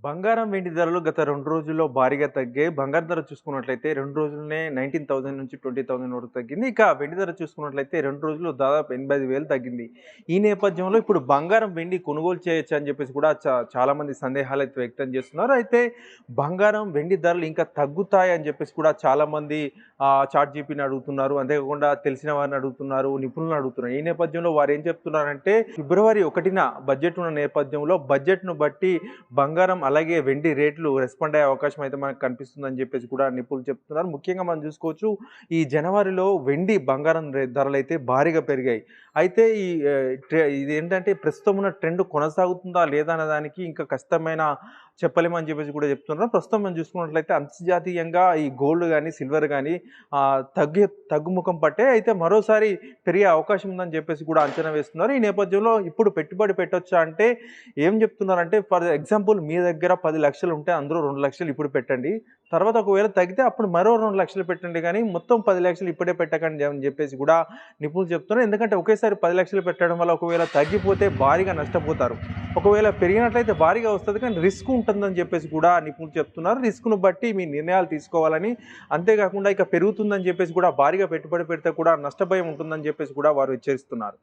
బంగారం, వెండి ధరలు గత 2 రోజుల్లో భారీగా తగ్గాయి. బంగారు ధర చూసుకున్నట్లయితే 2 రోజుల్లోనే 19,000 నుంచి 20,000 వరకు తగ్గింది. ఇక వెండి ధర చూసుకున్నట్లయితే 2 రోజుల్లో దాదాపు 85,000 తగ్గింది. ఈ నేపథ్యంలో ఇప్పుడు బంగారం, వెండి కొనుగోలు చేయొచ్చా అని చెప్పేసి కూడా చాలామంది సందేహాలైతే వ్యక్తం చేస్తున్నారు. అయితే బంగారం, వెండి ధరలు ఇంకా తగ్గుతాయని చెప్పేసి కూడా చాలామంది చాట్‌జీపీటీని అడుగుతున్నారు. అంతేకాకుండా తెలిసిన వారిని అడుగుతున్నారు, నిపుణులను అడుగుతున్నారు. ఈ నేపథ్యంలో వారేం చెప్తున్నారంటే ఫిబ్రవరి 1న బడ్జెట్ ఉన్న నేపథ్యంలో బడ్జెట్‌ను బట్టి బంగారం అలాగే వెండి రేట్లు రెస్పాండ్ అయ్యే అవకాశం అయితే మనకు కనిపిస్తుందని చెప్పేసి కూడా నిపుణులు చెప్తున్నారు. ముఖ్యంగా మనం చూసుకోవచ్చు ఈ జనవరిలో వెండి, బంగారం ధరలైతే భారీగా పెరిగాయి. అయితే ఈ ఇదేంటంటే ప్రస్తుతం ఉన్న ట్రెండ్ కొనసాగుతుందా లేదా అనే దానికి ఇంకా ఖచ్చితమైన చెప్పలేమని చెప్పేసి కూడా చెప్తున్నారు. ప్రస్తుతం మనం చూసుకున్నట్లయితే అంతర్జాతీయంగా ఈ గోల్డ్ గానీ, సిల్వర్ గానీ తగ్గుముఖం పట్టే అయితే మరోసారి పెరిగే అవకాశం ఉందని చెప్పేసి కూడా అంచనా వేస్తున్నారు. ఈ నేపథ్యంలో ఇప్పుడు పెట్టుబడి పెట్టొచ్చా అంటే ఏం చెప్తున్నారంటే ఫర్ ఎగ్జాంపుల్ మీ దగ్గర 10,00,000 ఉంటే అందులో 2,00,000 ఇప్పుడు పెట్టండి. తర్వాత ఒకవేళ తగ్గితే అప్పుడు మరో 2,00,000 పెట్టండి గానీ మొత్తం 10,00,000 ఇప్పుడే పెట్టకండి అని చెప్పేసి కూడా నిపుణులు చెప్తున్నారు. ఎందుకంటే ఒకేసారి 10,00,000 పెట్టడం వల్ల ఒకవేళ తగ్గిపోతే భారీగా నష్టపోతారు. ఒకవేళ పెరిగినట్లయితే భారీగా వస్తది కానీ రిస్క్ ఉంటుందని చెప్పేసి కూడా నిపుణులు చెప్తున్నారు. రిస్క్‌ను బట్టి మీ నిర్ణయాలు తీసుకోవాలని, అంతేకాకుండా ఇక పెరుగుతుందని చెప్పేసి కూడా భారీగా పెట్టుబడి పెడితే కూడా నష్టభయం ఉంటుందని చెప్పేసి కూడా వారు హెచ్చరిస్తున్నారు.